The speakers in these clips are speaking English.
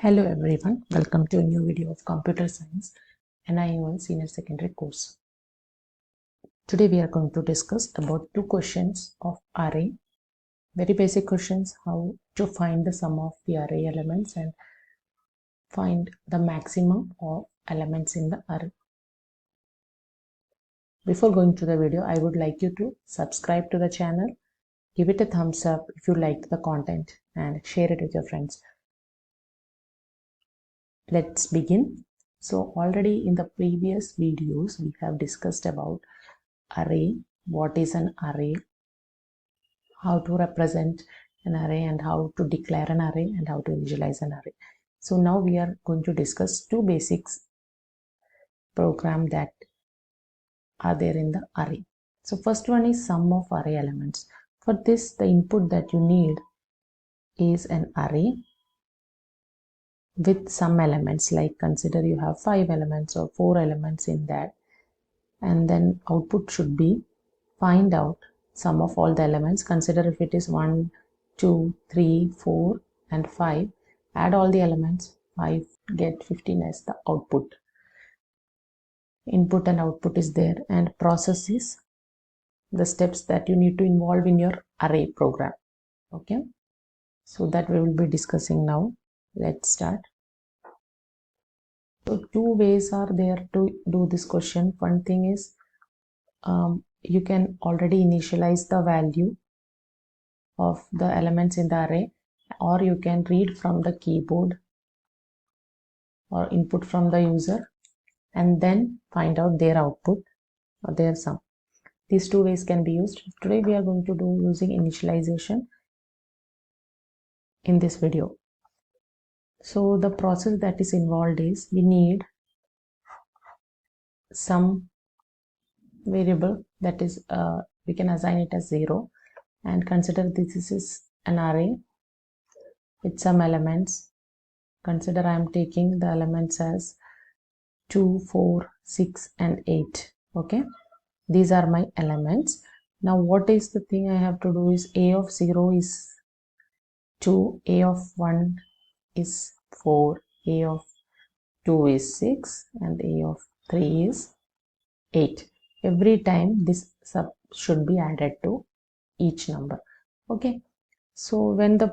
Hello everyone, welcome to a new video of Computer Science NIOS Senior Secondary course. Today we are going to discuss about two questions of array. Very basic questions, how to find the sum of the array elements and find the maximum of elements in the array. Before going to the video, I would like you to subscribe to the channel, give it a thumbs up if you liked the content and share it with your friends. Let's begin. So already in the previous videos we have discussed about array, what is an array, how to represent an array and how to declare an array and how to initialize an array. So now we are going to discuss two basics program that are there in the array. So first one is sum of array elements. For this, the input that you need is an array with some elements, like consider you have 5 elements or 4 elements in that, and then output should be find out sum of all the elements. Consider if it is 1, 2, 3, 4 and 5, add all the elements, 5 get 15 as the output. Input and output is there, and process is the steps that you need to involve in your array program. Okay, so that we will be discussing now. Let's start. So two ways are there to do this question. One thing is you can already initialize the value of the elements in the array, or you can read from the keyboard or input from the user and then find out their output or their sum. These two ways can be used. Today we are going to do using initialization in this video. So the process that is involved is we need some variable that is we can assign it as 0, and consider this is an array with some elements. Consider I am taking the elements as 2, 4, 6 and 8. Okay, these are my elements. Now what is the thing I have to do is a of 0 is 2, a of 1 is 4, a of 2 is 6 and a of 3 is 8. Every time this sub should be added to each number. Okay, so when the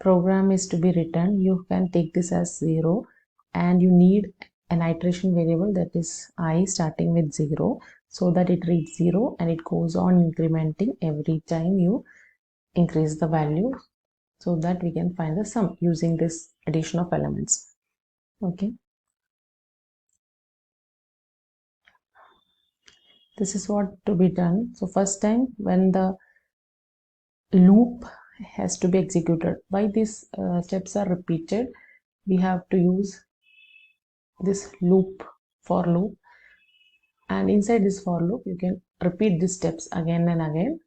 program is to be written, you can take this as 0 and you need an iteration variable that is I starting with 0, so that it reads 0 and it goes on incrementing every time you increase the value, so that we can find the sum using this addition of elements. Okay, this is what to be done. So first time when the loop has to be executed, why these steps are repeated, we have to use this loop, for loop, and inside this for loop you can repeat these steps again and again,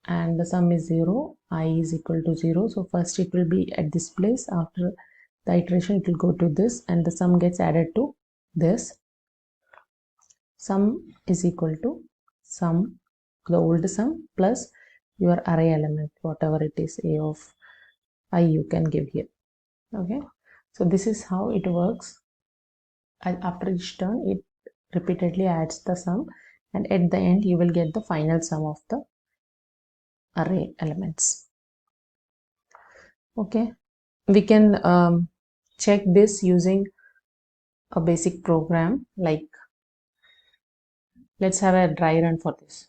and the sum is 0, I is equal to 0. So first it will be at this place, after the iteration it will go to this, and the sum gets added to this. Sum is equal to sum, the old sum, plus your array element, whatever it is, a of I you can give here. Okay, so this is how it works. And after each turn it repeatedly adds the sum, and at the end you will get the final sum of the array elements. Okay, we can check this using a basic program, like let's have a dry run for this.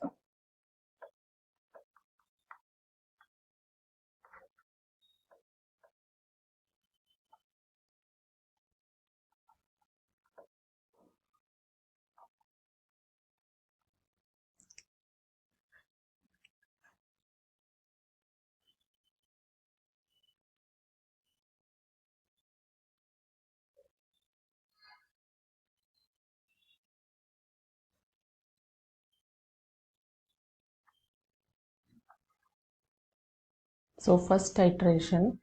So first iteration,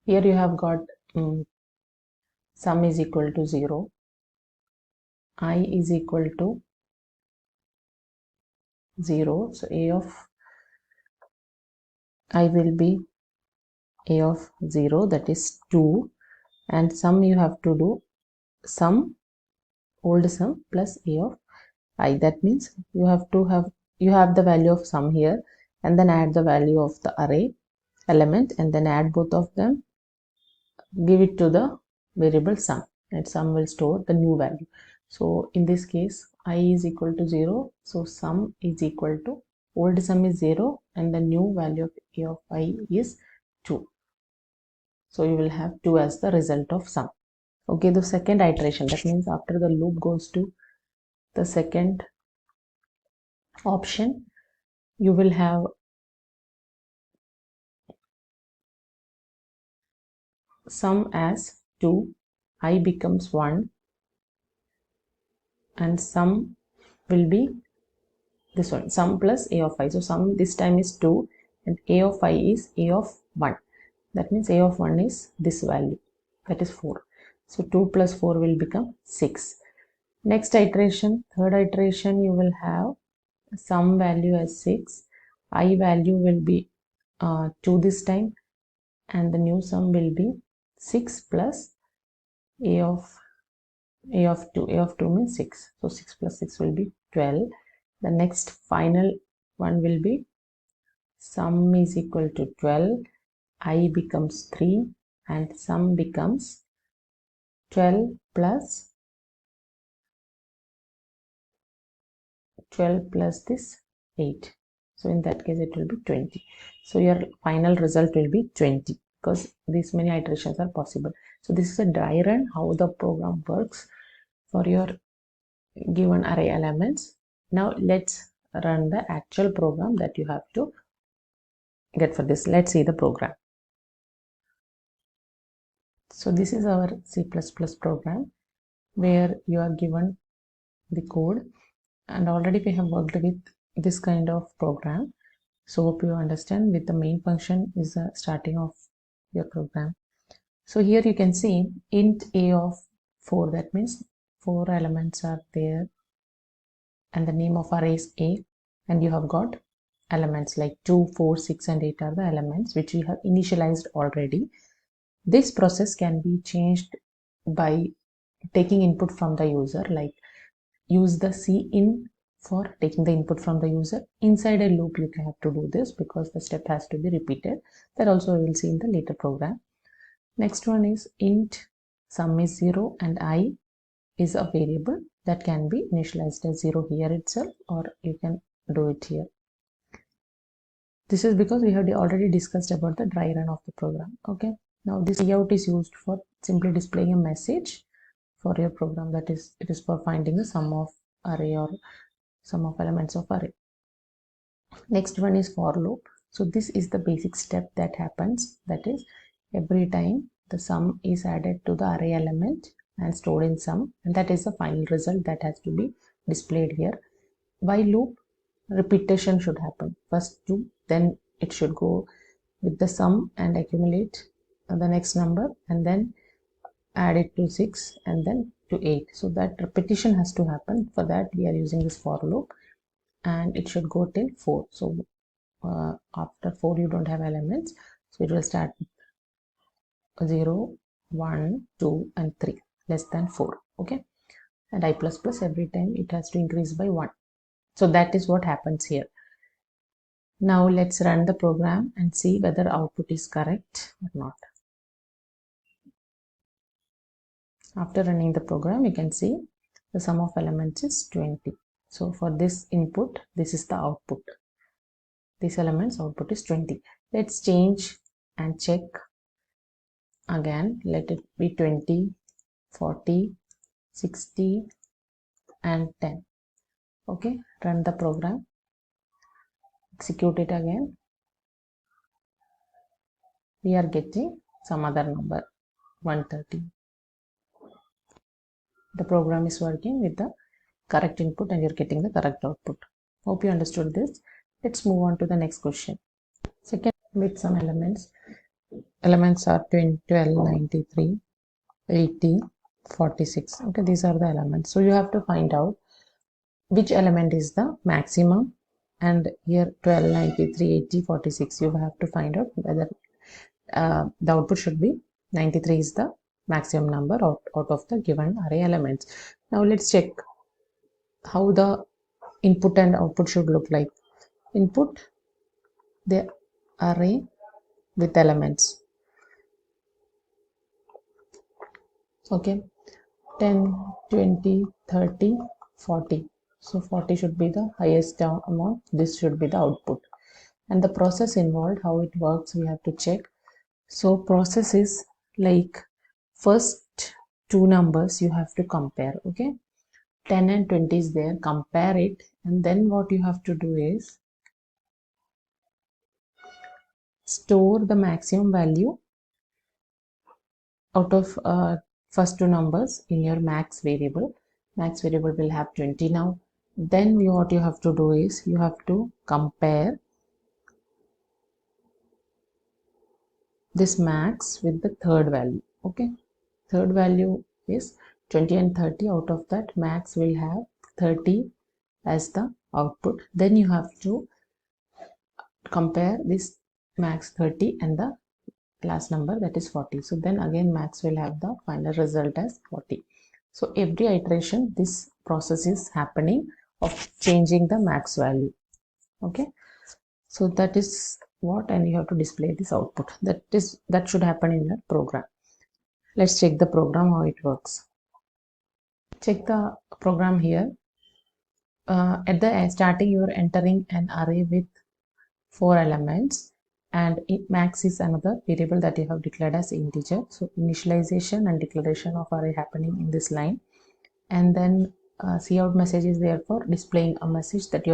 here you have got sum is equal to 0, I is equal to 0, so a of I will be a of 0, that is 2, and sum you have to do sum, old sum plus a of I. That means you have the value of sum here, and then add the value of the array element, and then add both of them, give it to the variable sum, and sum will store the new value. So in this case I is equal to 0, so sum is equal to old sum is 0 and the new value of a of I is 2. So you will have 2 as the result of sum. Okay, the second iteration, that means after the loop goes to the second option, you will have sum as 2, I becomes 1, and sum will be this one, sum plus a of I. So sum this time is 2 and a of I is a of 1. That means a of 1 is this value, that is 4. So 2 plus 4 will become 6. Next iteration, third iteration, you will have sum value as 6, I value will be 2 this time, and the new sum will be 6 plus a of 2. A of 2 means 6, so 6 plus 6 will be 12. The next final one will be sum is equal to 12, I becomes 3, and sum becomes 12 plus this 8. So in that case it will be 20. So your final result will be 20, because these many iterations are possible. So this is a dry run how the program works for your given array elements. Now let's run the actual program that you have to get for this. Let's see the program. So this is our C++ program where you are given the code, and already we have worked with this kind of program. So hope you understand. With the main function is the starting of your program. So here you can see int a of 4, that means 4 elements are there and the name of array is a, and you have got elements like 2, 4, 6 and 8 are the elements which we have initialized already. This process can be changed by taking input from the user, like use the cin for taking the input from the user. Inside a loop you have to do this because the step has to be repeated. That also we will see in the later program. Next one is int sum is 0 and I is a variable that can be initialized as 0 here itself, or you can do it here. This is because we have already discussed about the dry run of the program. Okay, now this cout is used for simply displaying a message for your program, that is it is for finding the sum of array or sum of elements of array. Next one is for loop. So this is the basic step that happens, that is every time the sum is added to the array element and stored in sum, and that is the final result that has to be displayed here. While loop, repetition should happen. First 2, then it should go with the sum and accumulate the next number, and then add it to 6 and then to 8. So that repetition has to happen. For that we are using this for loop, and it should go till 4. So after 4 you don't have elements, so it will start with 0, 1, 2 and 3 less than 4. Okay, and I plus plus every time it has to increase by 1. So that is what happens here. Now let's run the program and see whether output is correct or not. After running the program, you can see the sum of elements is 20. So for this input, this is the output. This element's output is 20. Let's change and check again. Let it be 20, 40, 60 and 10. Okay, run the program, execute it again. We are getting some other number, 130. The program is working with the correct input and you're getting the correct output. Hope you understood this. Let's move on to the next question. Second, with some elements. Elements are 12, 93, 80, 46. Okay, these are the elements. So you have to find out which element is the maximum and here 12, 93, 80, 46. You have to find out whether the output should be 93 is the maximum number out of the given array elements. Now let's check how the input and output should look like. Input, the array with elements. Okay, 10, 20, 30, 40. So 40 should be the highest amount. This should be the output. And the process involved, how it works, we have to check. So process is like first two numbers you have to compare. Okay, 10 and 20 is there, compare it, and then what you have to do is store the maximum value out of first two numbers in your max variable. Max variable will have 20 now. Then what you have to do is you have to compare this max with the third value. Okay, third value is 20 and 30. Out of that, max will have 30 as the output. Then you have to compare this max 30 and the last number, that is 40. So then again max will have the final result as 40. So every iteration this process is happening of changing the max value. Okay, so that is what, and you have to display this output. That should happen in your program. Let's check the program, how it works. Check the program here. At the starting you are entering an array with 4 elements, and max is another variable that you have declared as integer. So initialization and declaration of array happening in this line, and then cout message is there for displaying a message that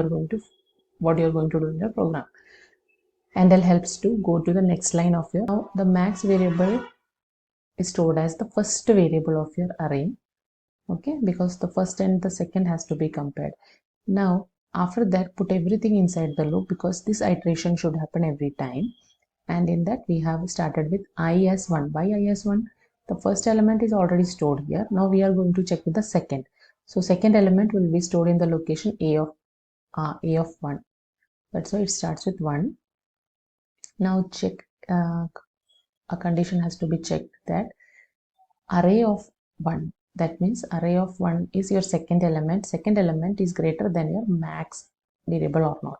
what you're going to do in your program. And that helps to go to the next line of your. Now the max variable is stored as the first variable of your array. Okay, because the first and the second has to be compared. Now after that, put everything inside the loop, because this iteration should happen every time. And in that we have started with I as 1. Why I as 1? The first element is already stored here. Now we are going to check with the second. So second element will be stored in the location a of 1. That's why it starts with 1. Now check, a condition has to be checked, that array of 1, that means array of 1 is your second element is greater than your max variable or not.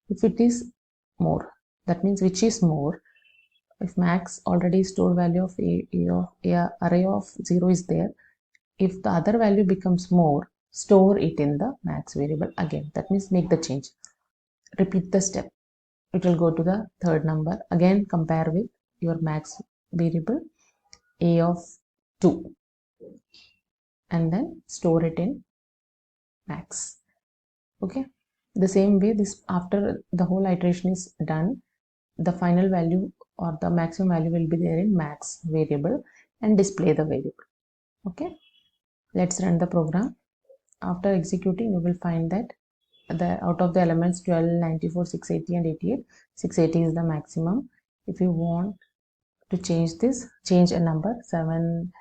If it is more, that means which is more, if max already stored value of array of 0 is there, if the other value becomes more, store it in the max variable again. That means make the change, repeat the step. It will go to the third number, again compare with your max variable a of 2, and then store it in max. Okay, the same way, this after the whole iteration is done, the final value or the maximum value will be there in max variable, and display the variable. Okay, let's run the program. After executing, you will find that out of the elements 12, 94, 680 and 88, 680 is the maximum. If you want to change this, change a number 7,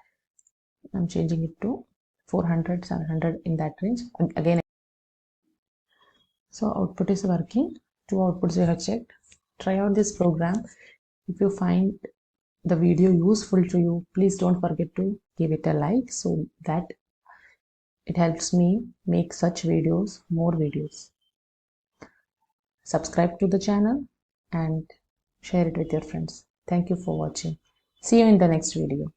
I'm changing it to 400, 700, in that range again. So output is working. 2 outputs we have checked. Try out this program. If you find the video useful to you, please don't forget to give it a like, so that it helps me make such videos, more videos. Subscribe to the channel and share it with your friends. Thank you for watching. See you in the next video.